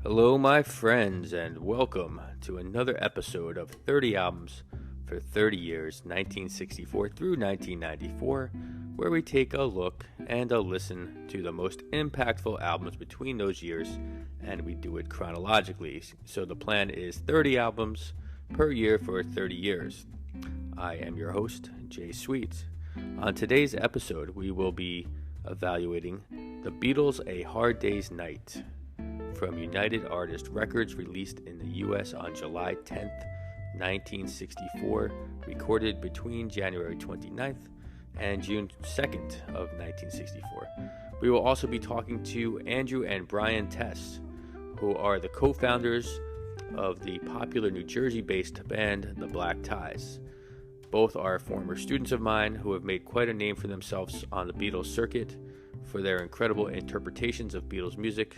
Hello, my friends, and welcome to another episode of 30 Albums for 30 Years, 1964 through 1994, where we take a look and a listen to the most impactful albums between those years, and we do it chronologically. So the plan is 30 albums per year for 30 years. I am your host, Jay Sweet. On today's episode, we will be evaluating The Beatles' A Hard Day's Night, from United Artists Records, released in the U.S. on July 10th, 1964, recorded between January 29th and June 2nd of 1964. We will also be talking to Andrew and Brian Tess, who are the co-founders of the popular New Jersey-based band, the Black Ties. Both are former students of mine who have made quite a name for themselves on the Beatles circuit for their incredible interpretations of Beatles music,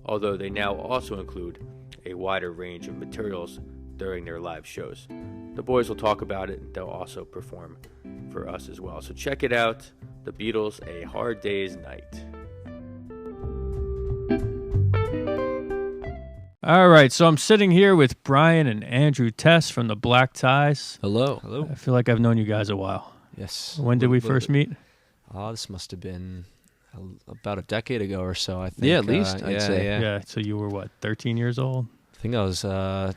although they now also include a wider range of materials during their live shows. The boys will talk about it, and they'll also perform for us as well. So check it out, The Beatles' A Hard Day's Night. All right, so I'm sitting here with Brian and Andrew Tess from the Black Ties. Hello. Hello. I feel like I've known you guys a while. Yes. When did we first meet? This must have been about a decade ago or so, I think. Yeah, at least, I'd say. Yeah, so you were, what, 13 years old? I think I was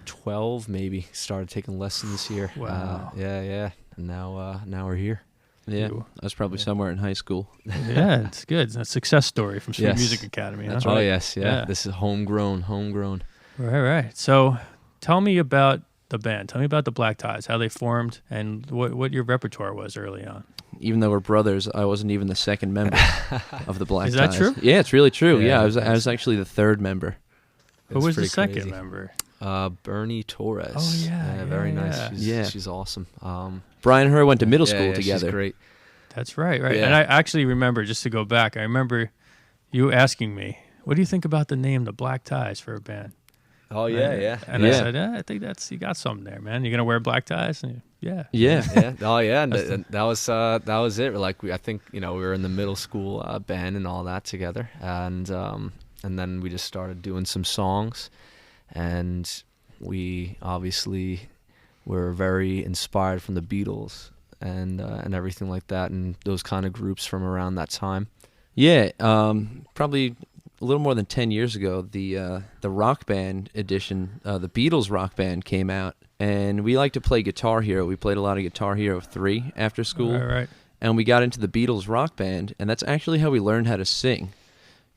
12 maybe. Started taking lessons here. Wow. Yeah. And now we're here. Yeah, You- I was probably somewhere in high school. Yeah, it's good. It's a success story from Sweet Yes. Music Academy. That's huh? Oh, right. yes, yeah. Yeah. This is homegrown. Right. So tell me about the band. Tell me about the Black Ties, how they formed, and what your repertoire was early on. Even though we're brothers, I wasn't even the second member of the Black Is that Ties. true? Yeah, it's really true. Yeah, Yeah, I was that's- actually the third member. Who It's was the pretty second crazy. member? Bernie Torres. Oh, yeah, very yeah, nice. yeah. She's awesome. Brian and her went to middle Yeah, school yeah, together. She's great. That's right. Yeah. And I actually remember, just to go back, I remember you asking me, what do you think about the name, the Black Ties, for a band? Oh, And I said, I think you got something there, man. You're going to wear black ties? And yeah. Yeah. Yeah. Oh, yeah. And that was it. Like I think we were in the middle school band and all that together, and then we just started doing some songs, and we obviously were very inspired from the Beatles and everything like that, and those kind of groups from around that time. Yeah, probably a little more than 10 years ago, the Rock Band edition, the Beatles Rock Band came out, and we like to play Guitar Hero. We played a lot of Guitar Hero 3 after school, Right. and we got into the Beatles Rock Band, and that's actually how we learned how to sing,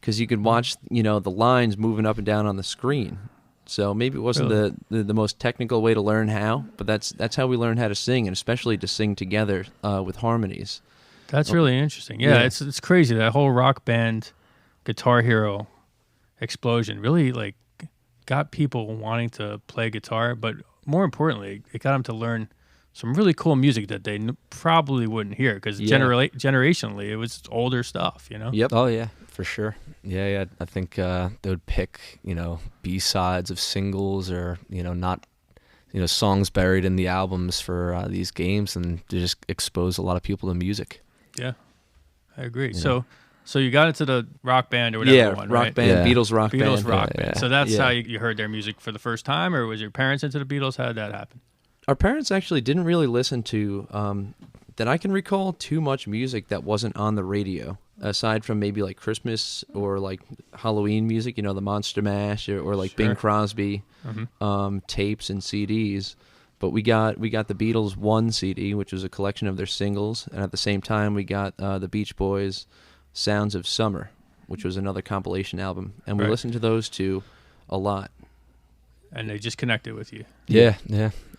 because you could watch, the lines moving up and down on the screen. So maybe it wasn't Really? the most technical way to learn how, but that's how we learned how to sing, and especially to sing together with harmonies. That's really interesting. Yeah, Yeah. it's crazy. That whole Rock Band, Guitar Hero explosion really got people wanting to play guitar, but more importantly, it got them to learn some really cool music that they probably wouldn't hear, because Yeah. generationally it was older stuff. Yep. Oh yeah, for sure. Yeah. I think they would pick B-sides of singles or not songs buried in the albums for these games, and to just expose a lot of people to music. Yeah, I agree. Yeah. So you got into the Rock Band or whatever Yeah, one, Rock right? Band, Yeah. Beatles Rock Beatles Band. Rock Yeah, Band. yeah. So that's Yeah. how you heard their music for the first time, or was your parents into the Beatles? How did that happen? Our parents actually didn't really listen to, that I can recall, too much music that wasn't on the radio, aside from maybe like Christmas or like Halloween music, the Monster Mash or like Sure. Bing Crosby tapes and CDs. But we got the Beatles 1 CD, which was a collection of their singles, and at the same time we got the Beach Boys' Sounds of Summer, which was another compilation album, and we Right. listened to those two a lot. And they just connected with you. Yeah.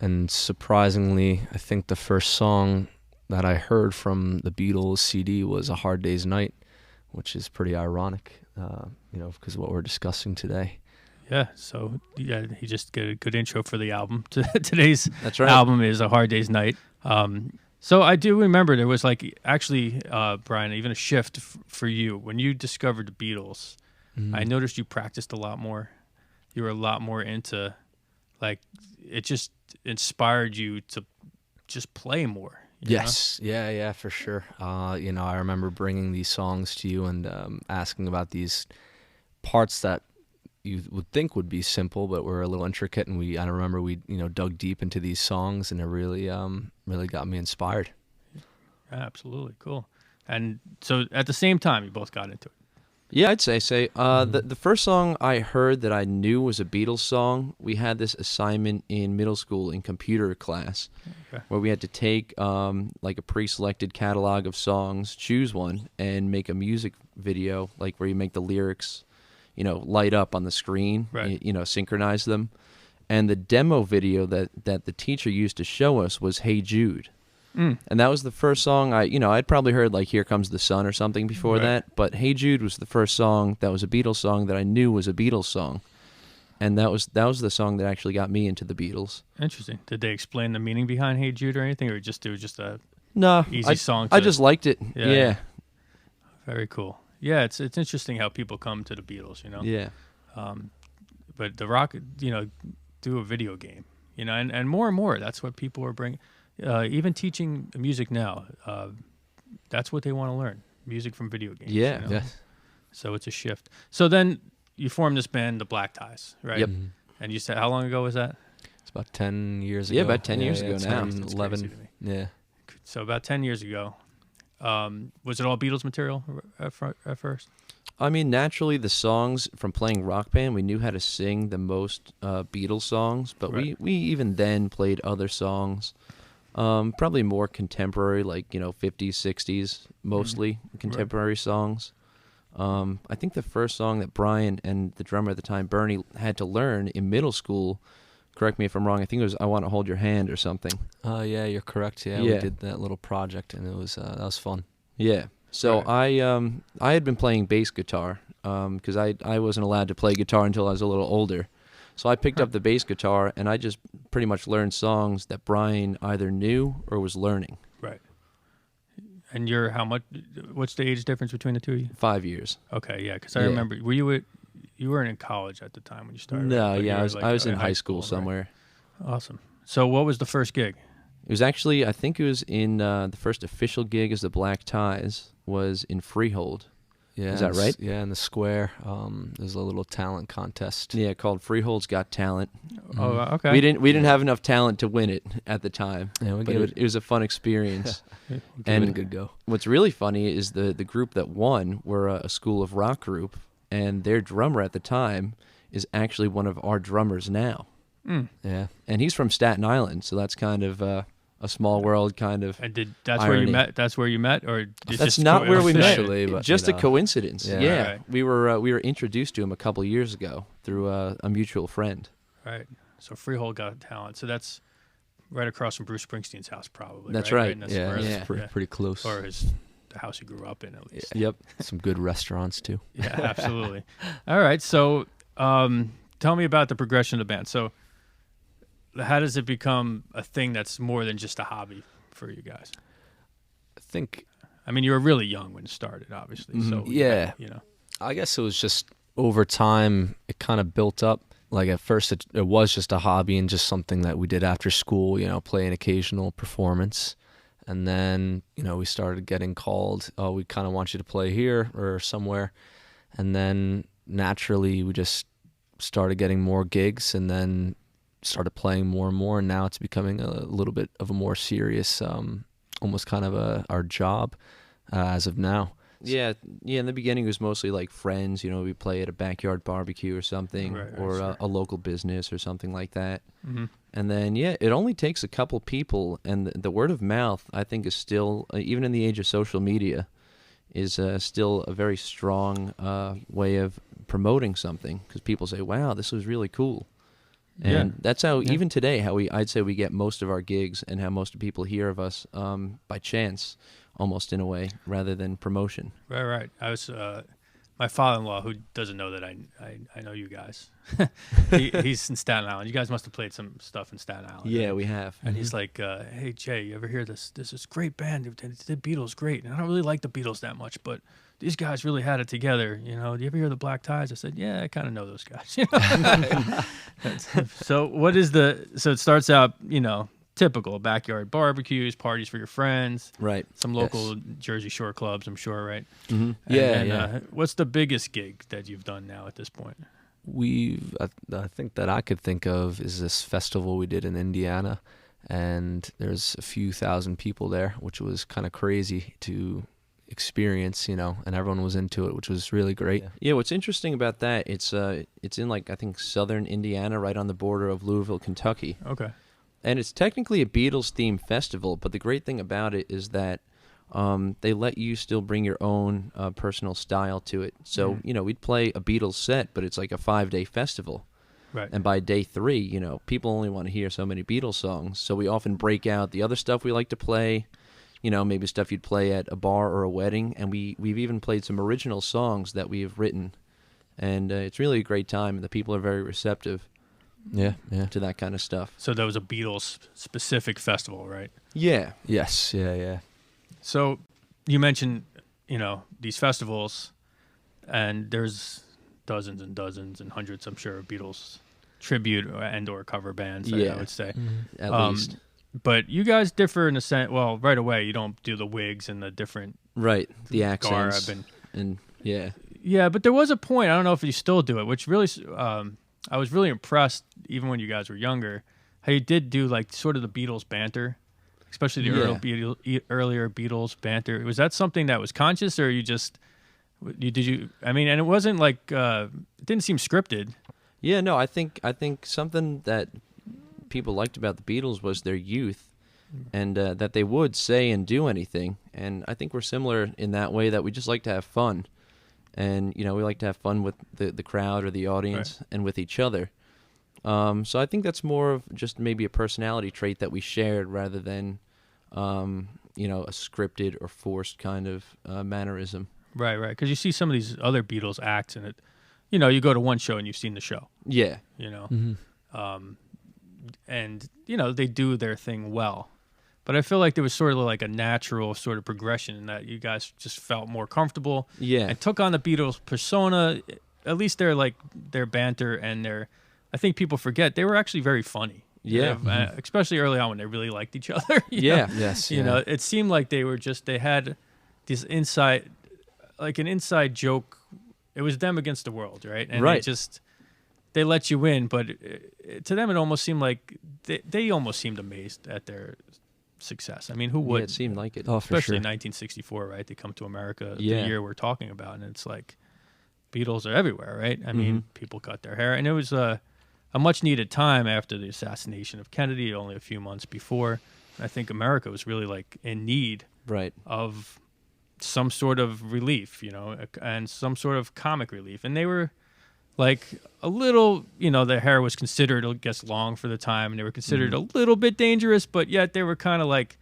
And surprisingly, I think the first song that I heard from the Beatles CD was A Hard Day's Night, which is pretty ironic, because of what we're discussing today. Yeah, so yeah, he just get a good intro for the album. Today's That's right. album is A Hard Day's Night. So I do remember there was actually, Brian, even a shift for you. When you discovered the Beatles, I noticed you practiced a lot more. You were a lot more into, it just inspired you to just play more. you know? Yes, yeah, for sure. I remember bringing these songs to you and asking about these parts that you would think would be simple, but were a little intricate. And I remember we dug deep into these songs, and it really really got me inspired. Absolutely cool. And so at the same time, you both got into it. Yeah, I'd say. The first song I heard that I knew was a Beatles song, we had this assignment in middle school in computer class where we had to take like a pre-selected catalog of songs, choose one, and make a music video, like where you make the lyrics, light up on the screen, right. Synchronize them. And the demo video that the teacher used to show us was Hey Jude. And that was the first song I'd probably heard like Here Comes the Sun or something before right. that, but Hey Jude was the first song that was a Beatles song that I knew was a Beatles song. And that was the song that actually got me into the Beatles. Interesting. Did they explain the meaning behind Hey Jude or anything, or it was just a easy song? I just liked it. Yeah. Very cool. Yeah, it's interesting how people come to the Beatles, Yeah. But the rock, do a video game, and more and more, that's what people are bringing. Even teaching music now, that's what they want to learn, music from video games. Yeah. Yes. So it's a shift. So then you formed this band, the Black Ties, right? Yep. And you said, how long ago was that? It's about 10 years ago. Yeah, about 10 years ago it's now. 10, That's 11. crazy to me. Yeah. So about 10 years ago. Was it all Beatles material at first? I mean, naturally, the songs from playing Rock Band, we knew how to sing the most Beatles songs, but Right. we even then played other songs, probably more contemporary, like, 50s, 60s, mostly contemporary songs. I think the first song that Brian and the drummer at the time, Bernie, had to learn in middle school, correct me if I'm wrong, I think it was I Want to Hold Your Hand or something. Yeah, you're correct. Yeah, we did that little project, and it was that was fun. Yeah. So Right. I had been playing bass guitar because I wasn't allowed to play guitar until I was a little older. So I picked up the bass guitar, and I just pretty much learned songs that Brian either knew or was learning. Right. And what's the age difference between the two of you? 5 years. Okay, yeah, because I Yeah. remember, you weren't in college at the time when you started? No, right? But you yeah, were, I was in in high school right? somewhere. Awesome. So what was the first gig? It was actually, I think it was in the first official gig as the Black Ties was in Freehold. Yeah, Is that right? Yeah, in the square. There's a little talent contest. Yeah, called Freehold's Got Talent. Oh, okay. We didn't have enough talent to win it at the time. Yeah, we but gave it was a fun experience. Give and it a good go. What's really funny is the group that won were a School of Rock group, and their drummer at the time is actually one of our drummers now. Yeah. And he's from Staten Island, so that's kind of a small world kind of. And that's irony. where you met? That's where you met, or it's That's just not where we met. Officially, but, Just a coincidence. Yeah. Yeah, Right. we were introduced to him a couple years ago through a mutual friend. Right. So Freehold Got Talent. So that's right across from Bruce Springsteen's house, probably. That's right. right. In the Yeah, suburbs. it's pretty close. Or the house he grew up in, at least. Yep. Some good restaurants too. Yeah, absolutely. All right. So tell me about the progression of the band. So how does it become a thing that's more than just a hobby for you guys? I think. I mean, you were really young when it started, obviously. So Yeah. I I guess it was just over time, it kind of built up. Like at first, it was just a hobby and just something that we did after school, play an occasional performance. And then, we started getting called, oh, we kind of want you to play here or somewhere. And then naturally, we just started getting more gigs and then started playing more and more. And now it's becoming a little bit of a more serious, almost kind of our job as of now. Yeah. In the beginning, it was mostly like friends. We play at a backyard barbecue or something, Right, or sure. a local business or something like that. Mm-hmm. And then, it only takes a couple people, and the word of mouth, I think, is still, even in the age of social media, is still a very strong way of promoting something, because people say, wow, this was really cool. And that's how, even today, I'd say we get most of our gigs and how most people hear of us by chance, almost in a way, rather than promotion. Right. I was my father-in-law, who doesn't know that I know you guys. He's in Staten Island. You guys must have played some stuff in Staten Island. Yeah, we have. And he's like, "Hey Jay, you ever hear this? This is great band. The Beatles, great. And I don't really like the Beatles that much, but these guys really had it together. Do you ever hear the Black Ties?" I said, "Yeah, I kind of know those guys." So So it starts out, typical backyard barbecues, parties for your friends, Right. some local Jersey Shore clubs, I'm sure, right? Mm-hmm. Yeah, And, yeah. what's the biggest gig that you've done now at this point? I think that I could think of is this festival we did in Indiana, and there's a few thousand people there, which was kind of crazy to experience, and everyone was into it, which was really great. Yeah, what's interesting about that, it's in I think southern Indiana, right on the border of Louisville, Kentucky. Okay. And it's technically a Beatles-themed festival, but the great thing about it is that they let you still bring your own personal style to it. So, we'd play a Beatles set, but it's like a 5-day festival. Right. And by day 3, people only want to hear so many Beatles songs. So we often break out the other stuff we like to play, maybe stuff you'd play at a bar or a wedding. And we've even played some original songs that we've written. And it's really a great time, and the people are very receptive to that kind of stuff. So that was a Beatles-specific festival, right? Yeah. Yes, yeah. So you mentioned, these festivals, and there's dozens and dozens and hundreds, I'm sure, of Beatles tribute and or cover bands, I would say. Mm-hmm. At least. But you guys differ in a sense. Well, right away, you don't do the wigs and the different the accents. garb and yeah. Yeah, but there was a point, I don't know if you still do it, which really, I was really impressed, even when you guys were younger, how you did do like sort of the Beatles banter, especially the earlier Beatles banter. Was that something that was conscious, or and it wasn't like, it didn't seem scripted. Yeah, no, I think something that people liked about the Beatles was their youth, and that they would say and do anything. And I think we're similar in that way, that we just like to have fun. And, we like to have fun with the crowd or the audience, and with each other. So I think that's more of just maybe a personality trait that we shared, rather than, a scripted or forced kind of mannerism. Right. Because you see some of these other Beatles acts, and you go to one show and you've seen the show. Yeah. Mm-hmm. And, they do their thing well. But I feel like there was sort of like a natural sort of progression in that you guys just felt more comfortable. Yeah. And took on the Beatles persona, at least their banter and I think people forget, they were actually very funny. Yeah. Especially early on when they really liked each other. Yeah. Yes. It seemed like they had this an inside joke. It was them against the world, right? And they let you in, but to them it almost seemed like they almost seemed amazed at their success. I mean, who would? Yeah, it seemed like it. Oh, especially for sure. in 1964, right? They come to America the Yeah. year we're talking about, and it's like Beatles are everywhere, right? I mean, people cut their hair, and it was a much needed time after the assassination of Kennedy, only a few months before. I think America was really like in need of some sort of relief, and some sort of comic relief, and they were like a little, their hair was considered, I guess, long for the time, and they were considered a little bit dangerous, but yet they were kind of like,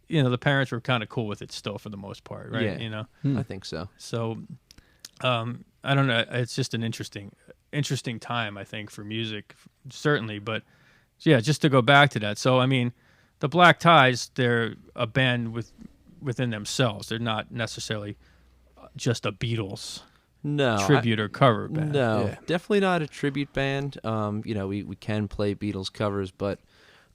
the parents were kind of cool with it still for the most part, right? Yeah. I think so. So, I don't know. It's just an interesting time, I think, for music, certainly. But yeah, just to go back to that. So, I mean, the Black Ties, they're a band within themselves. They're not necessarily just a Beatles tribute or cover band. No, definitely not a tribute band. We can play Beatles covers, but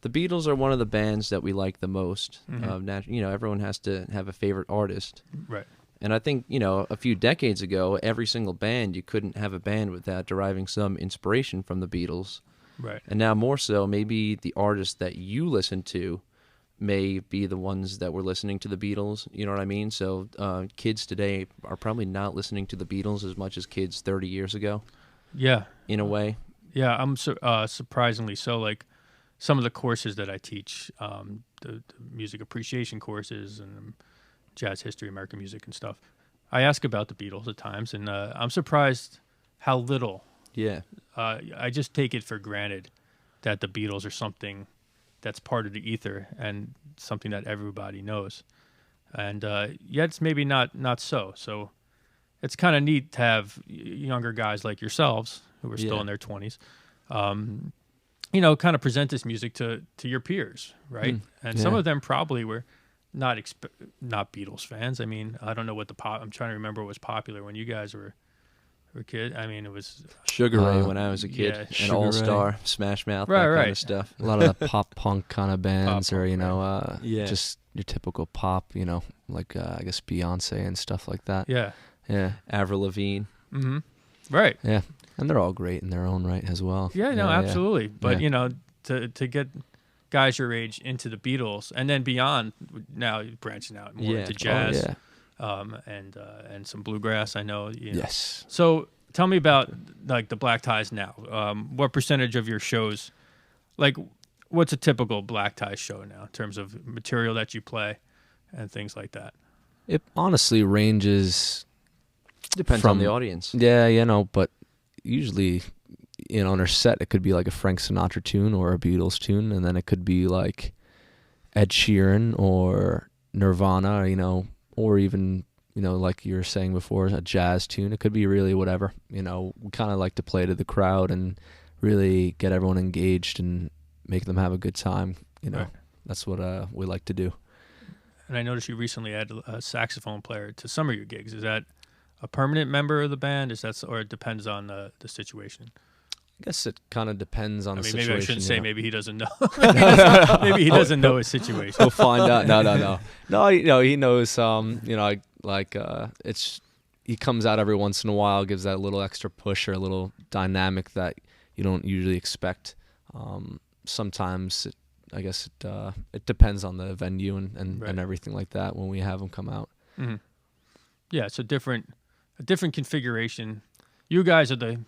the Beatles are one of the bands that we like the most. Everyone has to have a favorite artist. Right. And I think, a few decades ago, every single band, you couldn't have a band without deriving some inspiration from the Beatles. Right. And now more so, maybe the artists that you listen to may be the ones that were listening to the Beatles, you know what I mean? So kids today are probably not listening to the Beatles as much as kids 30 years ago. Yeah. In a way. Yeah, I'm surprisingly so. Like some of the courses that I teach, the music appreciation courses and jazz history, American music and stuff, I ask about the Beatles at times, and I'm surprised how little. Yeah. I just take it for granted that the Beatles are something that's part of the ether and something that everybody knows. And yet it's maybe not so. So it's kind of neat to have younger guys like yourselves who are still in their 20s, kind of present this music to your peers, right? And some of them probably were not Beatles fans. I mean, I don't know what I'm trying to remember what was popular when you guys were a kid. I mean, it was Sugar Ray when I was a kid, yeah, and Sugar All Ray. Star, Smash Mouth, Right, that right. kind of stuff. A lot of the pop punk kind of bands, Pop or punk, just your typical pop, like I guess Beyonce and stuff like that. yeah. Avril Lavigne. Mm-hmm. Right. Yeah. And they're all great in their own right as well. Yeah, no, absolutely. But, Yeah. To get guys your age into the Beatles and then beyond, now branching out more into jazz and some bluegrass, I know. Yes. So tell me about, like, the Black Ties now. What percentage of your shows, like, what's a typical Black Ties show now in terms of material that you play and things like that? It honestly ranges. Depends on the audience. Yeah, but usually, on our set, it could be like a Frank Sinatra tune or a Beatles tune, and then it could be like Ed Sheeran or Nirvana, or even, like you were saying before, a jazz tune. It could be really whatever. We kind of like to play to the crowd and really get everyone engaged and make them have a good time. Right. That's what we like to do. And I noticed you recently added a saxophone player to some of your gigs. Is that a permanent member of the band? Or it depends on the situation? I guess it kind of depends on the situation. Maybe I shouldn't say maybe he doesn't know. Maybe he doesn't know his situation. We'll find out. No. No, he knows. He comes out every once in a while, gives that little extra push or a little dynamic that you don't usually expect. Sometimes it depends on the venue and everything like that when we have him come out. Mm-hmm. Yeah, it's a different configuration. You guys are the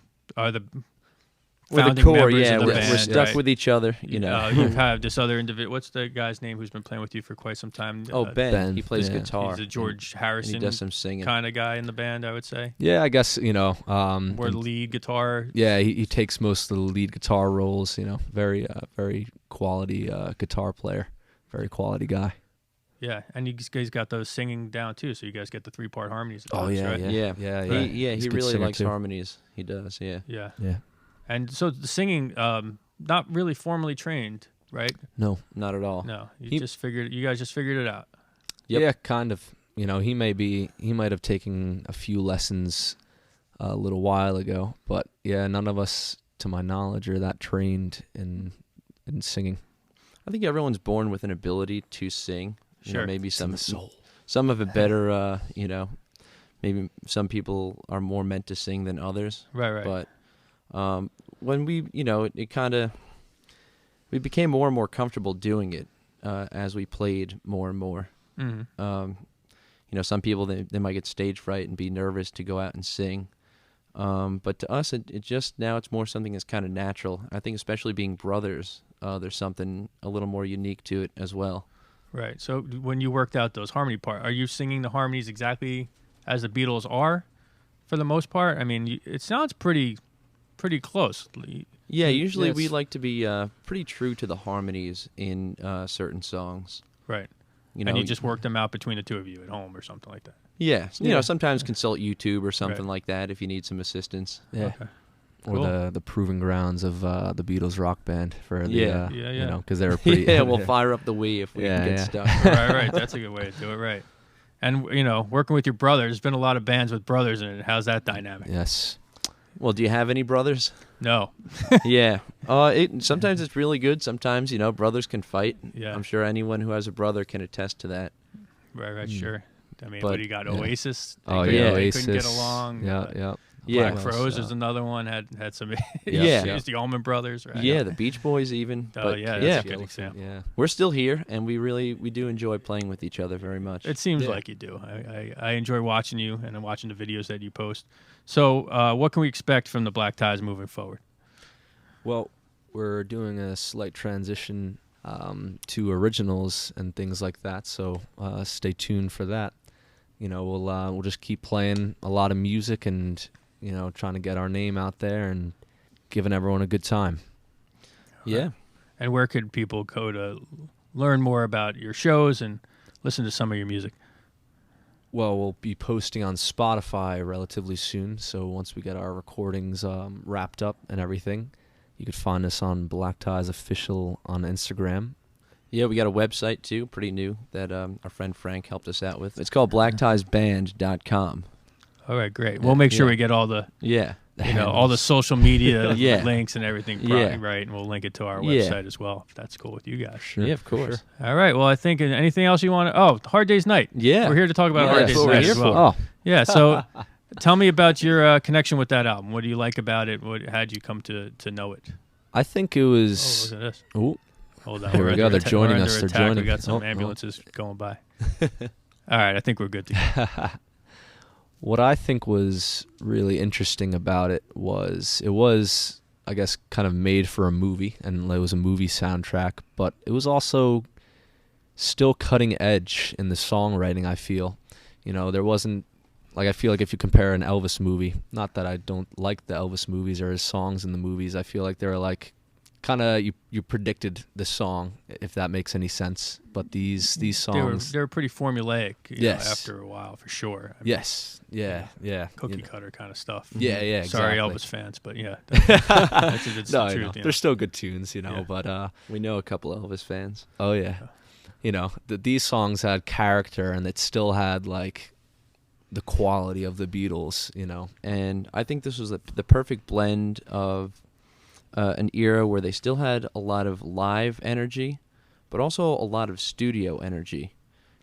founding core, members of the band. We're stuck with each other, You have this other individual. What's the guy's name who's been playing with you for quite some time? Ben. He plays guitar. He's a George Harrison. And he does some singing kind of guy in the band, I would say. Yeah, I guess or lead guitar. Yeah, he takes most of the lead guitar roles. Very very quality guitar player, very quality guy. Yeah, and he's got those singing down too, so you guys get the 3-part harmonies. Oh yeah, right? yeah. He really likes harmonies. He does. Yeah. And so the singing, not really formally trained, right? No, not at all. No, you guys just figured it out. Yep. Yeah, kind of. He might have taken a few lessons a little while ago, but yeah, none of us, to my knowledge, are that trained in singing. I think everyone's born with an ability to sing. Sure. Maybe some soul. Some of it better. Maybe some people are more meant to sing than others. Right. But when we, we became more and more comfortable doing it as we played more and more. Mm-hmm. Some people, they might get stage fright and be nervous to go out and sing. But to us, it just, now it's more something that's kind of natural. I think especially being brothers, there's something a little more unique to it as well. Right. So when you worked out those harmony parts, are you singing the harmonies exactly as the Beatles are for the most part? I mean, it sounds pretty close. Yeah, usually we like to be pretty true to the harmonies in certain songs. Right. And you just work them out between the two of you at home or something like that. Yeah. Sometimes consult YouTube or something like that if you need some assistance. Yeah. Okay. Or Cool. the proving grounds of the Beatles rock band for the because they were pretty. pretty. We'll fire up the Wii if we can get stuck. Right. That's a good way to do it. Right. And working with your brother, there's been a lot of bands with brothers in it. How's that dynamic? Yes. Well, do you have any brothers? No. Yeah. Sometimes it's really good. Sometimes brothers can fight. Yeah. I'm sure anyone who has a brother can attest to that. Right. Sure. I mean, But- what do you got? Oasis. They couldn't get along. Yeah. Black Yeah. Froze is another one. Had some Yeah. issues. The Allman Brothers. Right. Yeah, the Beach Boys even. Oh But yeah, that's a good example. Yeah. we're still here, and we do enjoy playing with each other very much. It seems like you do. I enjoy watching you and watching the videos that you post. So, what can we expect from the Black Ties moving forward? Well, we're doing a slight transition to originals and things like that, so stay tuned for that. We'll just keep playing a lot of music and trying to get our name out there and giving everyone a good time. Yeah. And where could people go to learn more about your shows and listen to some of your music? Well, we'll be posting on Spotify relatively soon, so once we get our recordings wrapped up and everything, you could find us on Black Ties Official on Instagram. Yeah, we got a website too, pretty new, that our friend Frank helped us out with. It's called blacktiesband.com. All right, great. We'll make sure we get all the all the social media links and everything right, and we'll link it to our website as well, if that's cool with you guys. Sure. Yeah, of course. Sure. All right, well, I think anything else you want to... Oh, Hard Day's Night. Yeah. We're here to talk about Hard Day's that's what Night we're here as well. for. Oh, Yeah, so Tell me about your connection with that album. What do you like about it? How'd you come to know it? I think it was. Oh, look at this. Ooh. Hold on. Here we go. They're joining us. They're joining. We got some ambulances going by. All right, I think we're good to go. What I think was really interesting about it was, I guess, kind of made for a movie, and it was a movie soundtrack, but it was also still cutting edge in the songwriting, I feel. There wasn't, I feel like if you compare an Elvis movie, not that I don't like the Elvis movies or his songs in the movies, I feel like they were kind of, you predicted the song, if that makes any sense. But these songs, they were pretty formulaic. Yes. After a while, for sure. Yes. Yeah. Cookie cutter kind of stuff. Yeah. Sorry, exactly. Elvis fans, but yeah, that's No, the truth. they're still good tunes, Yeah. But We know a couple of Elvis fans. oh yeah, these songs had character, and it still had the quality of the Beatles. And I think this was the perfect blend of an era where they still had a lot of live energy, but also a lot of studio energy.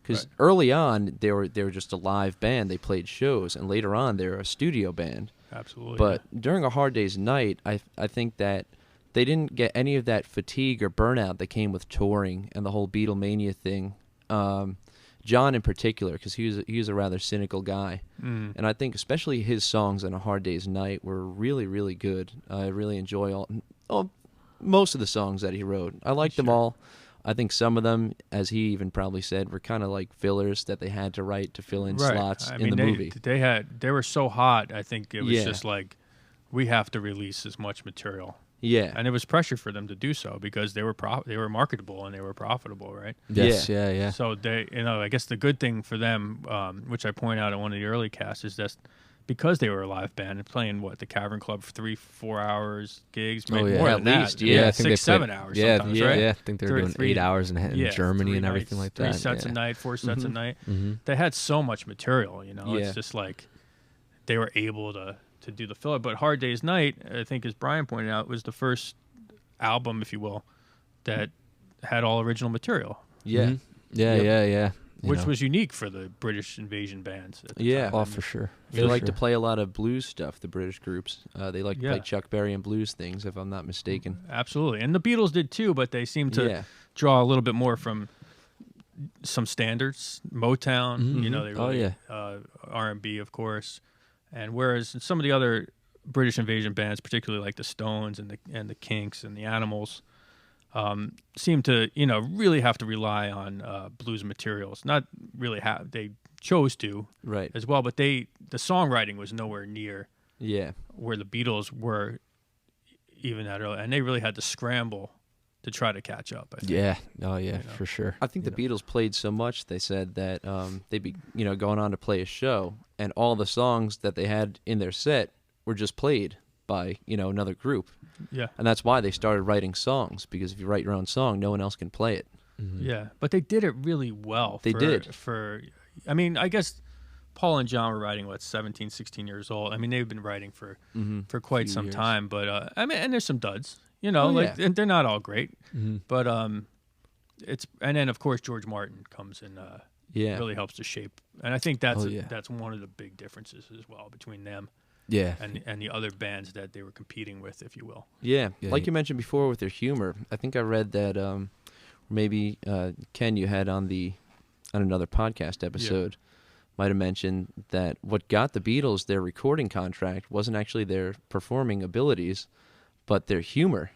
Because early on, they were just a live band. They played shows, and later on, they were a studio band. Absolutely. But during A Hard Day's Night, I think that they didn't get any of that fatigue or burnout that came with touring and the whole Beatlemania thing. John in particular, because he was a rather cynical guy. And I think especially his songs on A Hard Day's Night were really, really good. I really enjoy most of the songs that he wrote. I liked them all. I think some of them, as he even probably said, were kind of like fillers that they had to write to fill in slots in the movie. They were so hot, I think it was just we have to release as much material. Yeah. And it was pressure for them to do so because they were marketable and they were profitable, right? Yes, yeah. So they, I guess the good thing for them, which I point out in one of the early casts, is that because they were a live band and playing the Cavern Club for 3-4 hours gigs, maybe more than at least, that. yeah. I think they 6-7 played, hours. Yeah, sometimes, right? I think they were doing 8 hours in Germany and everything like that. 3 sets a night, 4 sets a night. Mm-hmm. They had so much material. It's just they were able to do the filler. But Hard Day's Night, I think, as Brian pointed out, was the first album, if you will, that had all original material. Yeah. Mm-hmm. Yeah. Which was unique for the British invasion bands. At the time. Oh, for sure. They like to play a lot of blues stuff, the British groups. They like to play Chuck Berry and blues things, if I'm not mistaken. Absolutely. And the Beatles did too, but they seemed to draw a little bit more from some standards. Motown, they really, R&B, of course. And whereas some of the other British invasion bands, particularly like the Stones and the Kinks and the Animals, seem to really have to rely on blues materials. Not really they chose to as well, but the songwriting was nowhere near where the Beatles were even that early, and they really had to scramble to try to catch up. I think. Yeah, for sure. I think the Beatles played so much, they said that they'd be going on to play a show, and all the songs that they had in their set were just played by another group. Yeah. And that's why they started writing songs, because if you write your own song, no one else can play it. Mm-hmm. Yeah, but they did it really well. They did. I guess Paul and John were writing, 17, 16 years old. I mean, they've been writing for quite some time, but and there's some duds, and they're not all great, but and then of course George Martin comes in, really helps to shape, and I think that's one of the big differences as well between them. Yeah, and the other bands that they were competing with, if you will. Yeah, like you mentioned before with their humor. I think I read that maybe Ken, you had on another podcast episode, might have mentioned that what got the Beatles their recording contract wasn't actually their performing abilities, but their humor,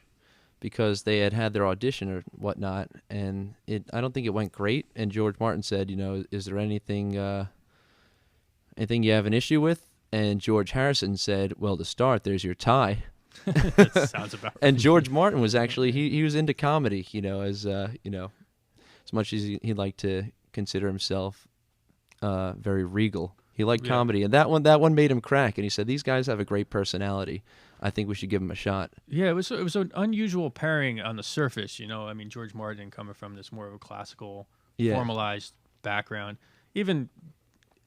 because they had their audition or whatnot, and I don't think it went great. And George Martin said, is there anything you have an issue with? And George Harrison said, well, to start, there's your tie. That sounds about right. And George Martin was actually, he was into comedy, as much as he liked to consider himself very regal. He liked comedy, and that one made him crack. And he said, these guys have a great personality. I think we should give them a shot. Yeah, it was an unusual pairing on the surface. George Martin coming from this more of a classical, formalized background,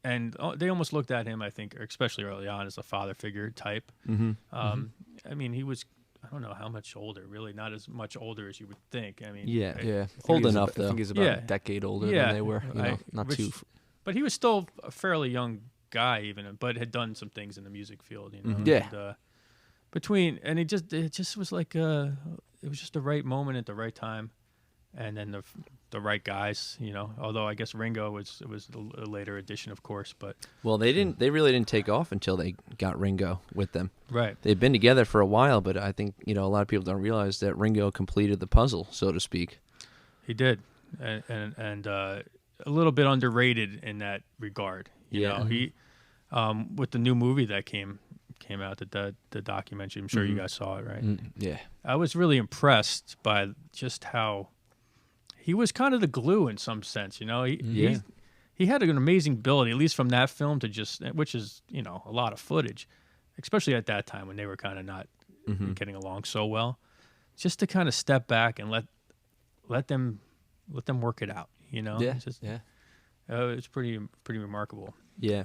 and they almost looked at him, I think, especially early on, as a father figure type. I mean, he was, I don't know how much older, really not as much older as you would think. I mean, old enough, though. I think he's about a decade older than they were. Not too. But he was still a fairly young guy even, but had done some things in the music field, you know. Mm-hmm. Yeah. And it just was like it was just the right moment at the right time, and then the right guys, you know. Although I guess Ringo was a later addition, of course, but they really didn't take off until they got Ringo with them. Right. They've been together for a while, but I think, you know, a lot of people don't realize that Ringo completed the puzzle, so to speak. He did, and a little bit underrated in that regard. You know, he with the new movie that came out, the documentary. I'm sure you guys saw it, right? Yeah. I was really impressed by just how he was kind of the glue in some sense. You know, he had an amazing ability, at least from that film, which is, you know, a lot of footage, especially at that time when they were kind of not getting along so well. Just to kind of step back and let them work it out. You know, it's pretty remarkable. Yeah.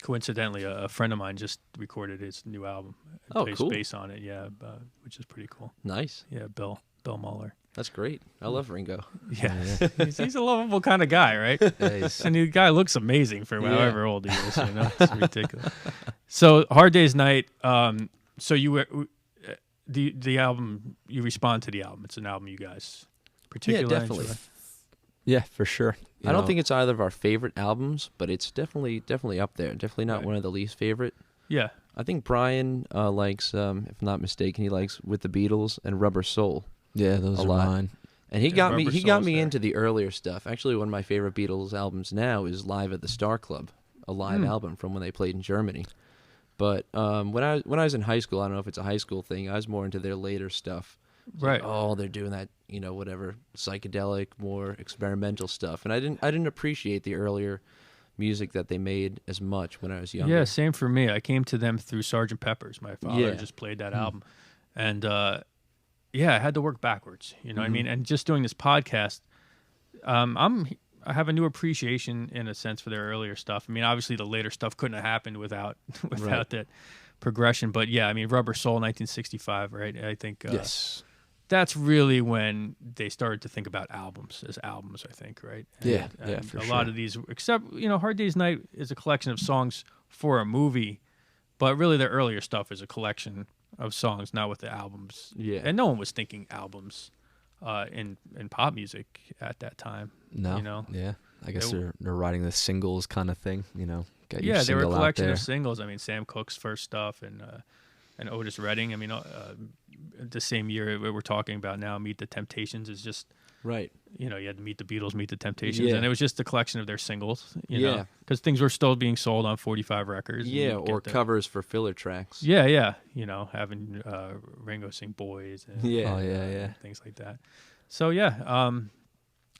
Coincidentally, a friend of mine just recorded his new album. Plays cool. bass on it, which is pretty cool. Nice. Yeah, Bill Muller. That's great. I love Ringo. Yeah. He's a lovable kind of guy, right? And the guy looks amazing for however old he is. You know, it's ridiculous. So, Hard Day's Night. So you were the album. You respond to the album. It's an album you guys particularly definitely. enjoy. Yeah, for sure. I don't think it's either of our favorite albums, but it's definitely up there. Definitely not one of the least favorite. Yeah. I think Brian likes, if I'm not mistaken, he likes With the Beatles and Rubber Soul. Yeah, those a are lot. mine. And he got me there. into the earlier stuff. Actually, one of my favorite Beatles albums now is Live at the Star Club, a live album from when they played in Germany. But when I was in high school, I don't know if it's a high school thing, I was more into their later stuff. Right. Like, they're doing that, you know, whatever psychedelic, more experimental stuff. And I didn't appreciate the earlier music that they made as much when I was younger. Yeah, same for me. I came to them through Sgt. Pepper's. My father just played that album. And I had to work backwards, you know what I mean? And just doing this podcast, I have a new appreciation in a sense for their earlier stuff. I mean, obviously the later stuff couldn't have happened without that progression. But yeah, I mean, Rubber Soul, 1965, right? I think that's really when they started to think about albums as albums, I think, right? And for a sure. lot of these, except, you know, Hard Day's Night is a collection of songs for a movie, but really their earlier stuff is a collection of songs, not with the albums. Yeah. And no one was thinking albums in pop music at that time. No. You know? Yeah. I guess they're writing the singles kind of thing, you know. Get your Yeah, they were a single out collection there. of singles. I mean, Sam Cooke's first stuff and Otis Redding. I mean, the same year we're talking about now, Meet the Temptations is just, Right. you know, you had to Meet the Beatles, Meet the Temptations, Yeah. and it was just a collection of their singles, you know, because things were still being sold on 45 records. Yeah, or covers for filler tracks. Yeah, you know, having Ringo sing Boys and things like that. So yeah,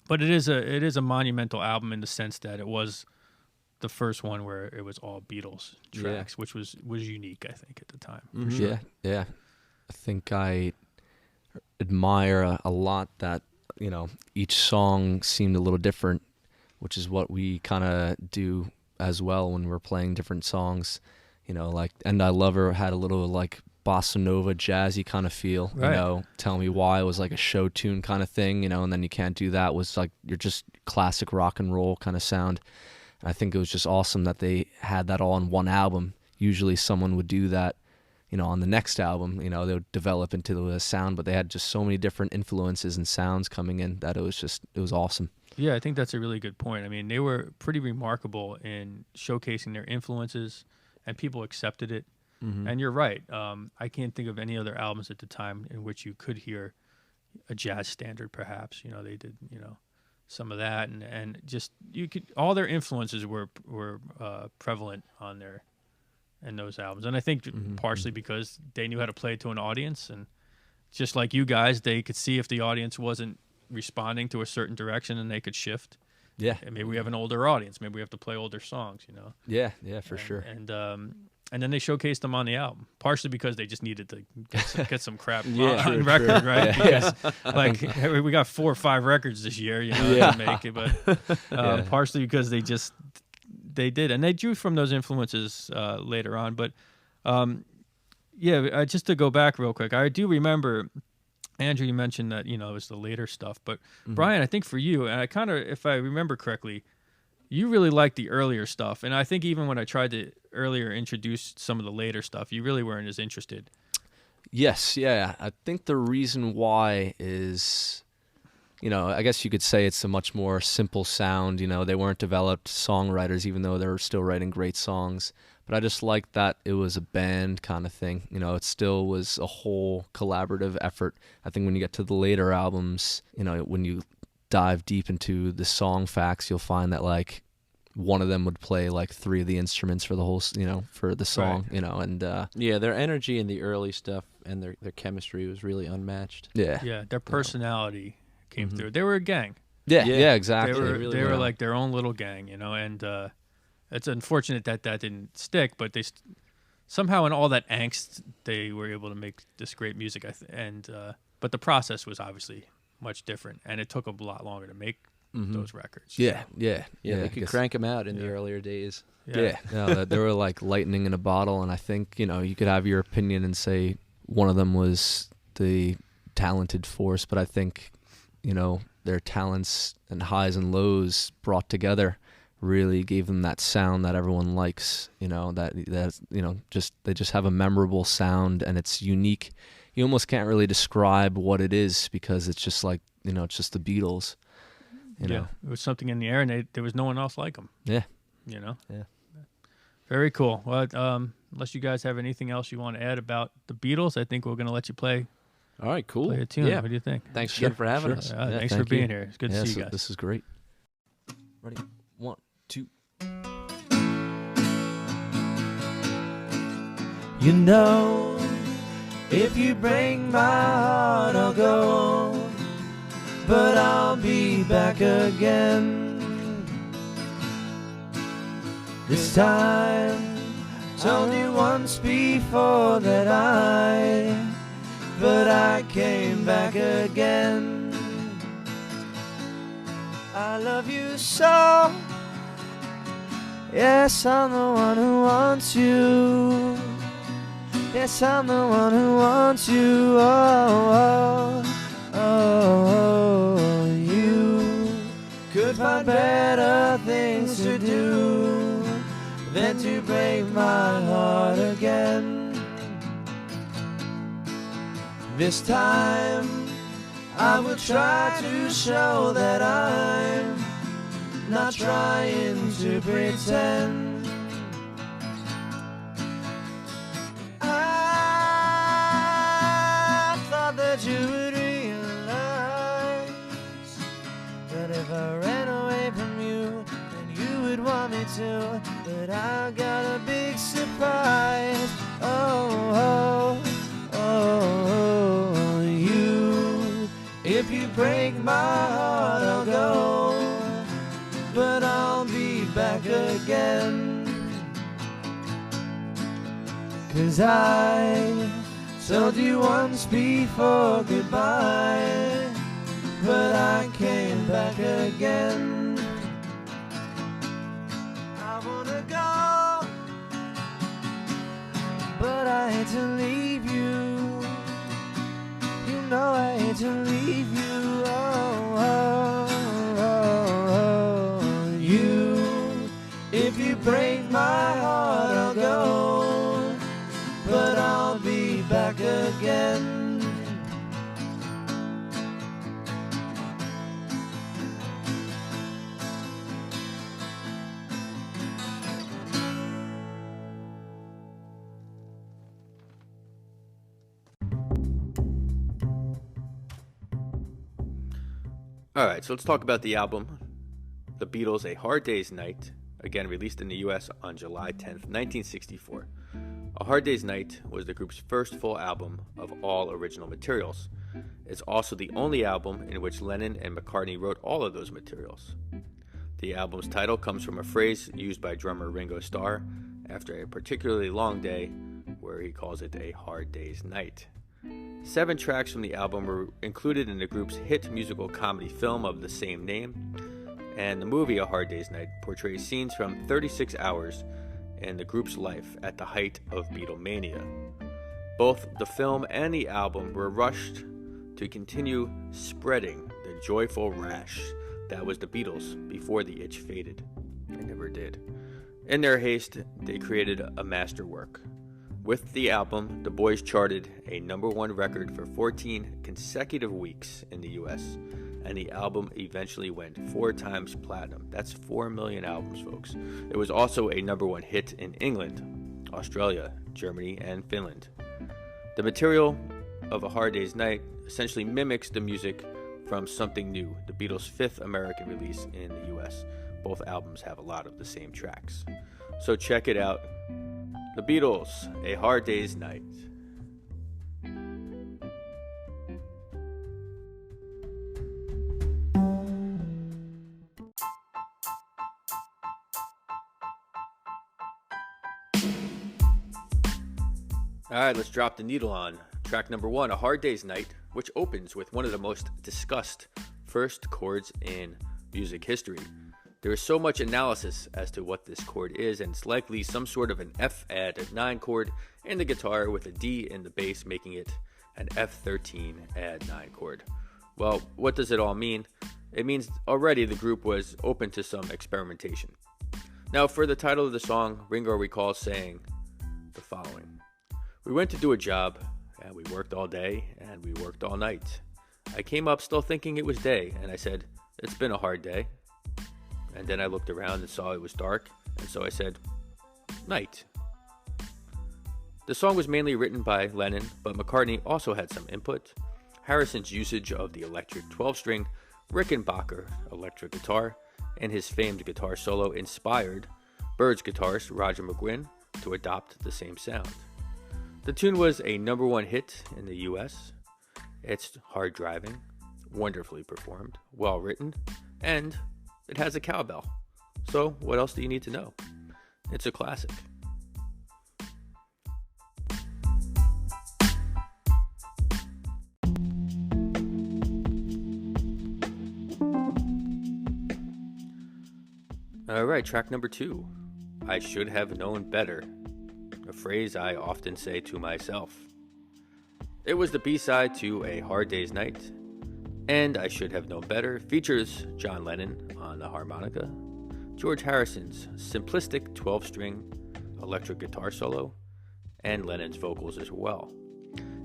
but it is a monumental album in the sense that it was the first one where it was all Beatles tracks, which was unique, I think, at the time. Mm-hmm. Sure. Yeah. I think I admire a lot that, you know, each song seemed a little different, which is what we kind of do as well when we're playing different songs. You know, like And I Love Her had a little like bossa nova jazzy kind of feel, you know. Tell Me Why was like a show tune kind of thing, you know, and then You Can't Do That was like you're just classic rock and roll kind of sound. And I think it was just awesome that they had that all on one album. Usually someone would do that, you know, on the next album, you know, they would develop into the sound, but they had just so many different influences and sounds coming in that it was awesome. Yeah, I think that's a really good point. I mean, they were pretty remarkable in showcasing their influences, and people accepted it. Mm-hmm. And you're right. I can't think of any other albums at the time in which you could hear a jazz standard, perhaps. You know, they did, you know, some of that, and just you could all their influences were prevalent on in those albums. And I think partially because they knew how to play to an audience, and just like you guys, they could see if the audience wasn't responding to a certain direction, and they could shift. Yeah. And maybe we have an older audience. Maybe we have to play older songs, you know? Yeah, for sure. And then they showcased them on the album, partially because they just needed to get some crap on record, right? Yeah. Because, like, we got 4 or 5 records this year, you know, to make it. But partially because they did. And they drew from those influences later on. But, just to go back real quick, I do remember... Andrew, you mentioned that, you know, it was the later stuff, but Brian, I think for you, and I kind of, if I remember correctly, you really liked the earlier stuff, and I think even when I tried to earlier introduce some of the later stuff, you really weren't as interested. Yes, yeah. I think the reason why is, I guess you could say it's a much more simple sound. They weren't developed songwriters, even though they were still writing great songs. But I just liked that it was a band kind of thing. It still was a whole collaborative effort. I think when you get to the later albums, when you dive deep into the song facts, you'll find that like one of them would play like 3 of the instruments for the whole, for the song, right. And their energy in the early stuff and their chemistry was really unmatched. Yeah, their personality came through. They were a gang. Yeah, exactly. They were like their own little gang, and it's unfortunate that didn't stick, but they somehow in all that angst they were able to make this great music. But the process was obviously much different, and it took a lot longer to make those records. Yeah. They could crank them out in the earlier days. Yeah. No, they were like lightning in a bottle, and I think, you could have your opinion and say one of them was the talented force, but I think, their talents and highs and lows brought together really gave them that sound that everyone likes, they just have a memorable sound, and it's unique. You almost can't really describe what it is because it's just like, it's just the Beatles. It was something in the air, and there was no one else like them. Yeah. Yeah. Very cool. Well, unless you guys have anything else you want to add about the Beatles, I think we're going to let you play. All right, cool. Play a tune. Yeah. What do you think? Thanks again for having us. Thanks for being here. It's good to see you guys. This is great. Ready? 1, 2. If you break my heart, I'll go, but I'll be back again. This time, told you once before that but I came back again. I love you so. Yes, I'm the one who wants you. Yes, I'm the one who wants you. You could find better things to do than to break my heart again. This time I will try to show that I'm not trying to pretend. I thought that you would realize that if I ran away from you, then you would want me to. But I got a big surprise. You. If you break my heart, I'll go, but I'll be back again. 'Cause I told you once before goodbye, but I came back again. I wanna go, but I hate to leave you. You know I hate to leave you. You, if you break my heart, I'll go, but I'll be back again. All right, so let's talk about the album, The Beatles, A Hard Day's Night, again released in the U.S. on July 10th, 1964. A Hard Day's Night was the group's first full album of all original materials. It's also the only album in which Lennon and McCartney wrote all of those materials. The album's title comes from a phrase used by drummer Ringo Starr after a particularly long day, where he calls it a hard day's night. 7 tracks from the album were included in the group's hit musical comedy film of the same name, and the movie A Hard Day's Night portrays scenes from 36 hours in the group's life at the height of Beatlemania. Both the film and the album were rushed to continue spreading the joyful rash that was the Beatles before the itch faded. did. In their haste, they created a masterwork. With the album, the boys charted a #1 record for 14 consecutive weeks in the US, and the album eventually went 4 times platinum. That's 4 million albums, folks. It was also a #1 hit in England, Australia, Germany, and Finland. The material of A Hard Day's Night essentially mimics the music from Something New, the Beatles' 5th American release in the US. Both albums have a lot of the same tracks. So check it out. The Beatles, A Hard Day's Night. Alright, let's drop the needle on track number 1, A Hard Day's Night, which opens with one of the most discussed first chords in music history. There is so much analysis as to what this chord is, and it's likely some sort of an F add 9 chord in the guitar with a D in the bass, making it an F13 add 9 chord. Well, what does it all mean? It means already the group was open to some experimentation. Now, for the title of the song, Ringo recalls saying the following: "We went to do a job, and we worked all day, and we worked all night. I came up still thinking it was day, and I said, 'It's been a hard day.' And then I looked around and saw it was dark, and so I said, 'Night.'" The song was mainly written by Lennon, but McCartney also had some input. Harrison's usage of the electric 12-string Rickenbacker electric guitar and his famed guitar solo inspired Byrds guitarist Roger McGuinn to adopt the same sound. The tune was a #1 hit in the US. It's hard driving, wonderfully performed, well written, and it has a cowbell. So what else do you need to know? It's a classic. Alright, track number 2, I Should Have Known Better, a phrase I often say to myself. It was the B-side to A Hard Day's Night, and I Should Have Known Better features John Lennon on the harmonica, George Harrison's simplistic 12-string electric guitar solo, and Lennon's vocals as well.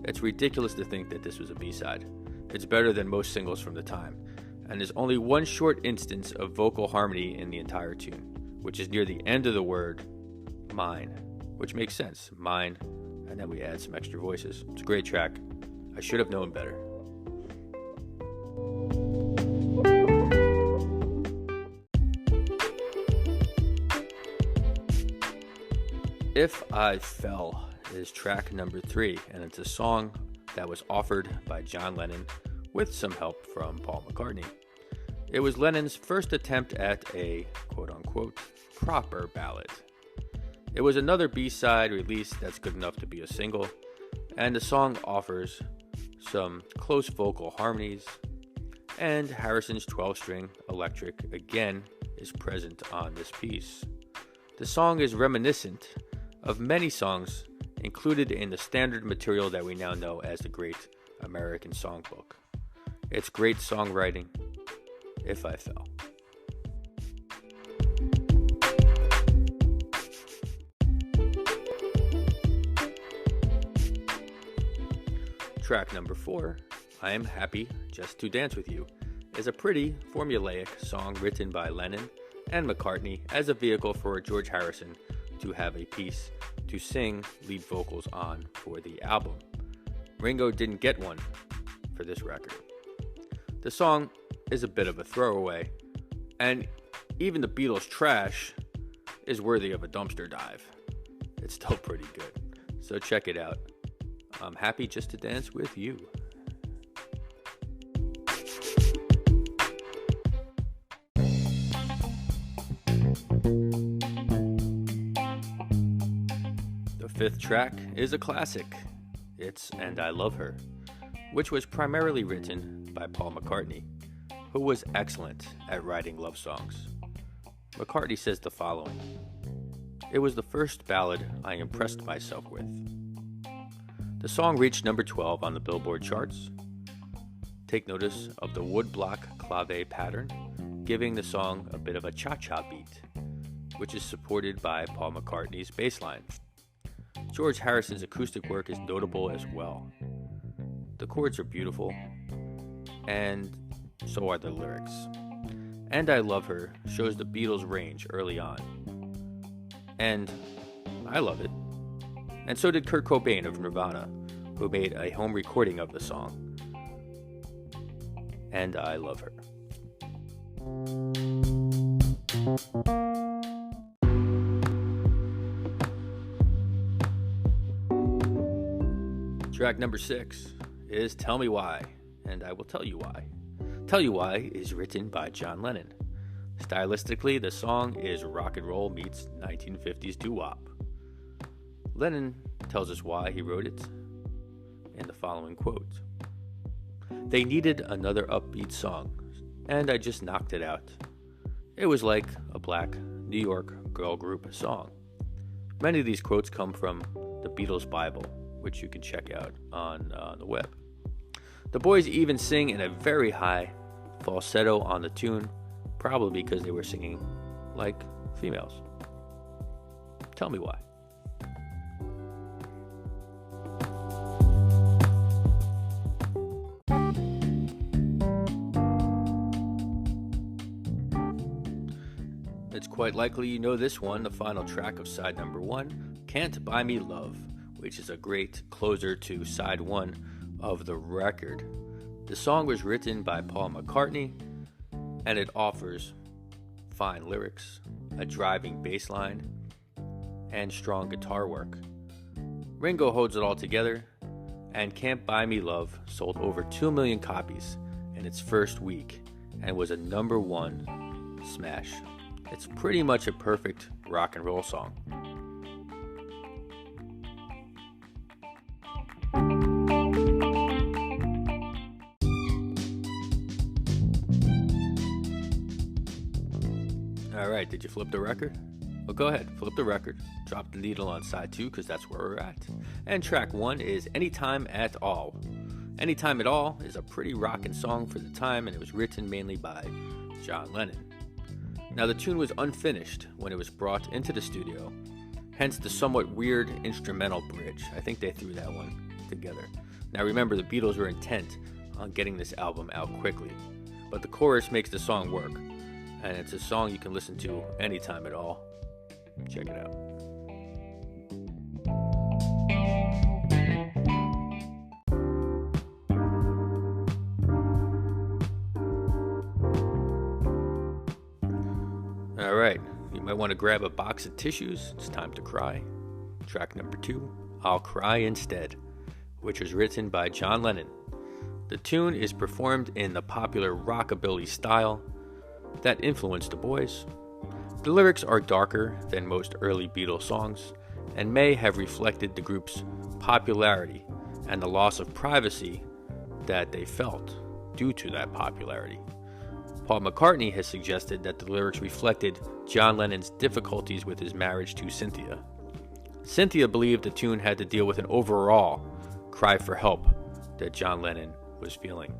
It's ridiculous to think that this was a B-side. It's better than most singles from the time, and there's only one short instance of vocal harmony in the entire tune, which is near the end of the word mine, which makes sense, mine, and then we add some extra voices. It's a great track. I should have known better. If I Fell is track number 3, and it's a song that was offered by John Lennon with some help from Paul McCartney. It was Lennon's first attempt at a quote-unquote proper ballad. It was another B-side release that's good enough to be a single, and the song offers some close vocal harmonies, and Harrison's 12-string electric again is present on this piece. The song is reminiscent of many songs included in the standard material that we now know as the Great American Songbook. It's great songwriting. If I Fell. Track number 4, I Am Happy Just to Dance With You, is a pretty formulaic song written by Lennon and McCartney as a vehicle for George Harrison to have a piece to sing lead vocals on for the album. Ringo didn't get one for this record. The song is a bit of a throwaway, and even the Beatles' Trash is worthy of a dumpster dive. It's still pretty good, so check it out. I'm happy just to dance with you. The 5th track is a classic. It's And I Love Her, which was primarily written by Paul McCartney, who was excellent at writing love songs. McCartney says the following: "It was the first ballad I impressed myself with." The song reached number 12 on the Billboard charts. Take notice of the woodblock clave pattern, giving the song a bit of a cha-cha beat. which is supported by Paul McCartney's bass line. George Harrison's acoustic work is notable as well. The chords are beautiful, and so are the lyrics. And I Love Her shows the Beatles' range early on. And I love it. And so did Kurt Cobain of Nirvana, who made a home recording of the song. And I Love Her. Track number 6 is Tell Me Why, and I will tell you why. Tell You Why is written by John Lennon. Stylistically, the song is rock and roll meets 1950s doo-wop. Lennon tells us why he wrote it in the following quote. They needed another upbeat song, and I just knocked it out. It was like a black New York girl group song. Many of these quotes come from the Beatles Bible, which you can check out on the web. The boys even sing in a very high falsetto on the tune, probably because they were singing like females. Tell me why. It's quite likely you know this one, the final track of side number 1, Can't Buy Me Love, which is a great closer to side 1 of the record. The song was written by Paul McCartney, and it offers fine lyrics, a driving bass line, and strong guitar work. Ringo holds it all together, and Can't Buy Me Love sold over 2 million copies in its first week and was a number 1 smash. It's pretty much a perfect rock and roll song. Alright, did you flip the record? Well, go ahead, flip the record. Drop the needle on side 2 because that's where we're at. And track 1 is Anytime at All. Anytime at All is a pretty rockin' song for the time, and it was written mainly by John Lennon. Now, the tune was unfinished when it was brought into the studio, hence the somewhat weird instrumental bridge. I think they threw that one together. Now, remember, the Beatles were intent on getting this album out quickly, but the chorus makes the song work, and it's a song you can listen to anytime at all. Check it out. Alright, you might want to grab a box of tissues. It's time to cry. Track number 2, I'll Cry Instead, which was written by John Lennon. The tune is performed in the popular rockabilly style that influenced the boys. The lyrics are darker than most early Beatles songs and may have reflected the group's popularity and the loss of privacy that they felt due to that popularity. Paul McCartney has suggested that the lyrics reflected John Lennon's difficulties with his marriage to Cynthia. Cynthia believed the tune had to deal with an overall cry for help that John Lennon was feeling.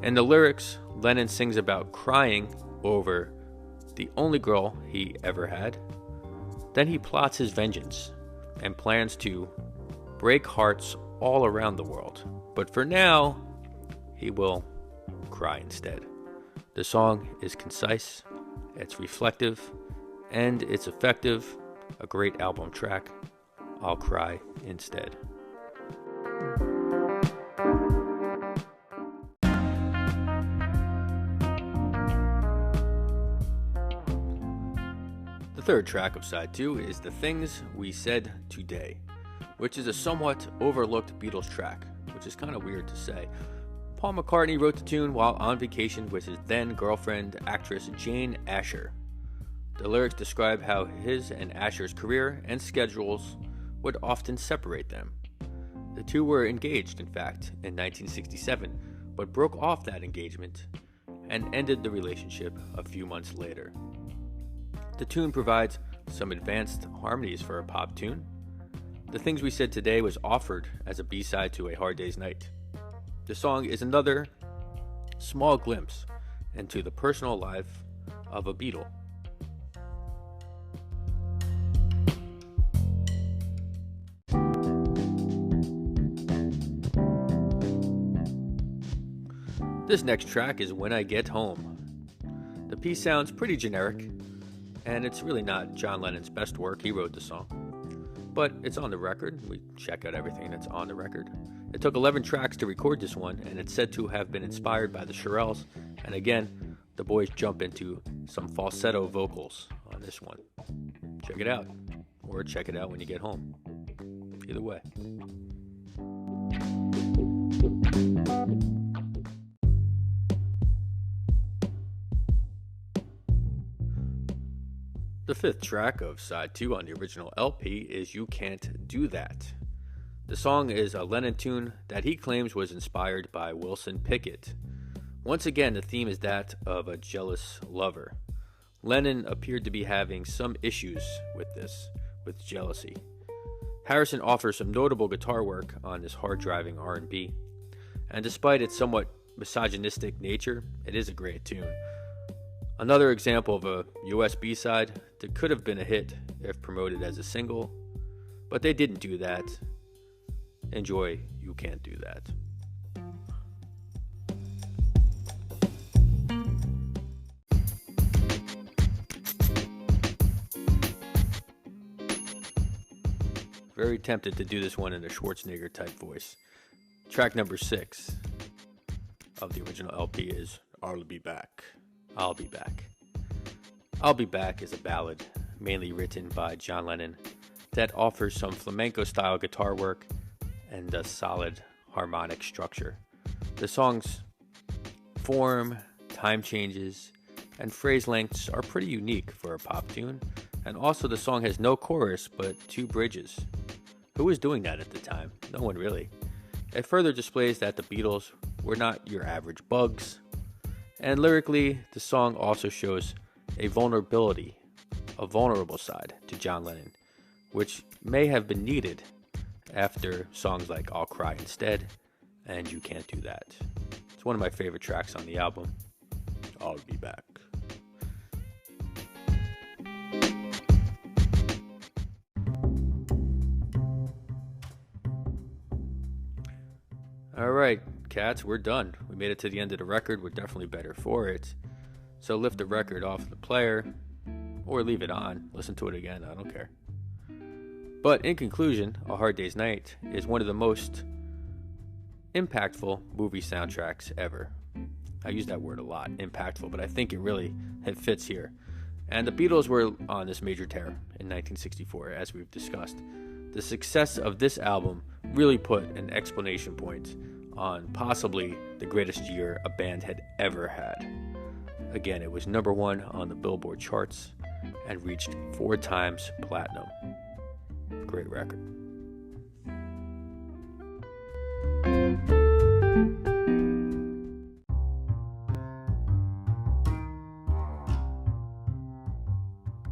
In the lyrics, Lennon sings about crying over the only girl he ever had. Then he plots his vengeance and plans to break hearts all around the world. But for now, he will cry instead. The song is concise, it's reflective, and it's effective. A great album track. I'll Cry Instead. The third track of side 2 is The Things We Said Today, which is a somewhat overlooked Beatles track, which is kind of weird to say. Paul McCartney wrote the tune while on vacation with his then-girlfriend, actress Jane Asher. The lyrics describe how his and Asher's career and schedules would often separate them. The two were engaged, in fact, in 1967, but broke off that engagement and ended the relationship a few months later. The tune provides some advanced harmonies for a pop tune. The Things We Said Today was offered as a B-side to A Hard Day's Night. The song is another small glimpse into the personal life of a Beatle. This next track is When I Get Home. The piece sounds pretty generic, and it's really not John Lennon's best work. He wrote the song, but it's on the record. We check out everything that's on the record. It took 11 tracks to record this one, and it's said to have been inspired by the Shirelles. And again, the boys jump into some falsetto vocals on this one. Check it out, or check it out when you get home. Either way. The fifth track of side 2 on the original LP is You Can't Do That. The song is a Lennon tune that he claims was inspired by Wilson Pickett. Once again, the theme is that of a jealous lover. Lennon appeared to be having some issues with jealousy. Harrison offers some notable guitar work on this hard-driving R&B, and despite its somewhat misogynistic nature, it is a great tune. Another example of a US B-side that could have been a hit if promoted as a single, but they didn't do that. Enjoy You Can't Do That. Very tempted to do this one in a Schwarzenegger type voice. Track number 6 of the original LP is I'll Be Back. I'll Be Back. I'll Be Back is a ballad mainly written by John Lennon that offers some flamenco-style guitar work and a solid harmonic structure. The song's form, time changes, and phrase lengths are pretty unique for a pop tune, and also the song has no chorus but 2 bridges. Who was doing that at the time? No one really. It further displays that the Beatles were not your average bugs. And lyrically, the song also shows a vulnerable side to John Lennon, which may have been needed after songs like I'll Cry Instead and You Can't Do That. It's one of my favorite tracks on the album. I'll Be Back. All right, cats, we're done. We made it to the end of the record. We're definitely better for it. So lift the record off the player or leave it on. Listen to it again. I don't care. But in conclusion, A Hard Day's Night is one of the most impactful movie soundtracks ever. I use that word a lot, impactful, but I think it fits here. And the Beatles were on this major tear in 1964, as we've discussed. The success of this album really put an exclamation point on possibly the greatest year a band had ever had. Again, it was number 1 on the Billboard charts and reached 4 times platinum. Great record.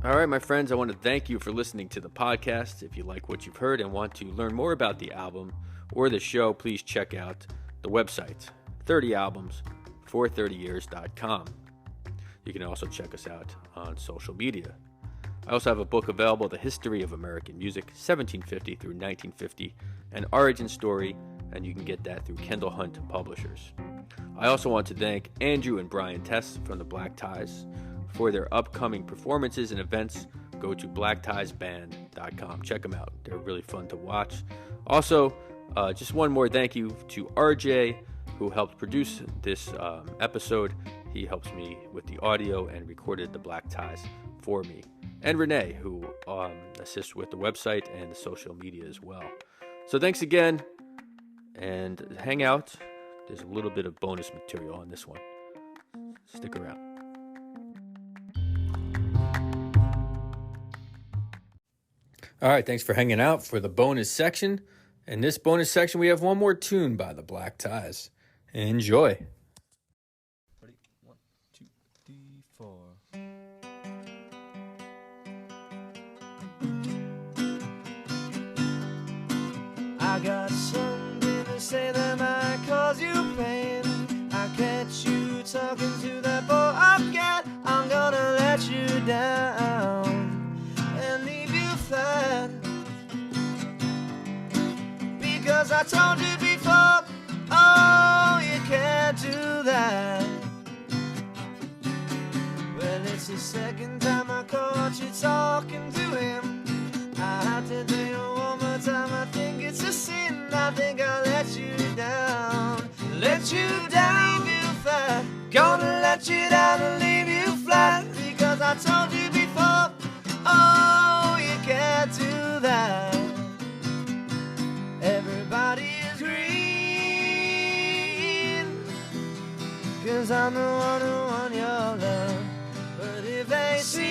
All right, my friends, I want to thank you for listening to the podcast. If you like what you've heard and want to learn more about the album or the show, please check out the website, 30albums430years.com. You can also check us out on social media. I also have a book available, The History of American Music, 1750 through 1950, an origin story, and you can get that through Kendall Hunt Publishers. I also want to thank Andrew and Brian Tess from the Black Ties. For their upcoming performances and events, go to blacktiesband.com. Check them out. They're really fun to watch. Also, just one more thank you to RJ, who helped produce this episode. He helps me with the audio and recorded the Black Ties for me. And Renee, who assists with the website and the social media as well. So thanks again, and hang out. There's a little bit of bonus material on this one. Stick around. All right, thanks for hanging out for the bonus section. In this bonus section, we have one more tune by the Black Ties. Enjoy. Ready? 1, 2, 3, 4. I got something to say that might cause you pain. I catch you talking to that boy I've got. I'm gonna let you down and leave you flat, because I told you before, oh, you can't do that. It's the second time I caught you talking to him. I have to tell you one more time, I think it's a sin. I think I let you down. Let you down, leave you flat. Gonna let you down and leave you flat. Because I told you before, oh, you can't do that. Everybody is green, 'cause I'm the one who won your love. But if they see,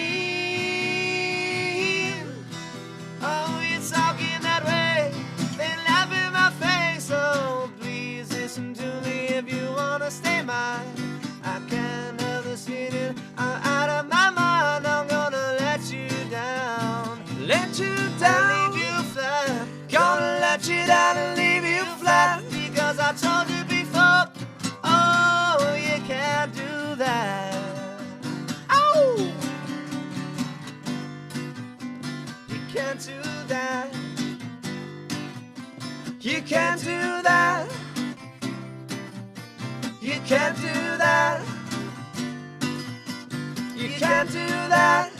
oh, you're talking that way, they laugh in my face. So please listen to me if you wanna stay mine. I can't help this feeling, I'm out of my mind. I'm gonna let you down, let you down, leave you flat. Gonna let you down and leave you flat. Because I told you before, oh, you can't do that. Oh, you can't do that. You can't do that. You can't do that. You can't do that.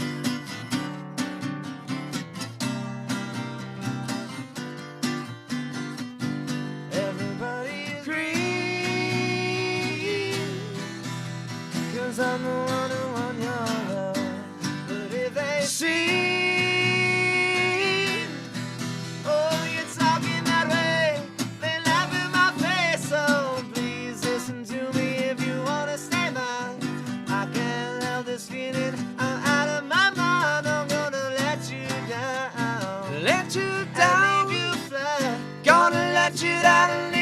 Everybody is green, 'cause I'm the one who won your love. But if they see, oh, you're talking that way, they laugh in my face. So please listen to me if you wanna stay mine. I can't help this feeling, I'm out of my mind. I'm gonna let you down, let you down, leave you flat. Gonna let you down and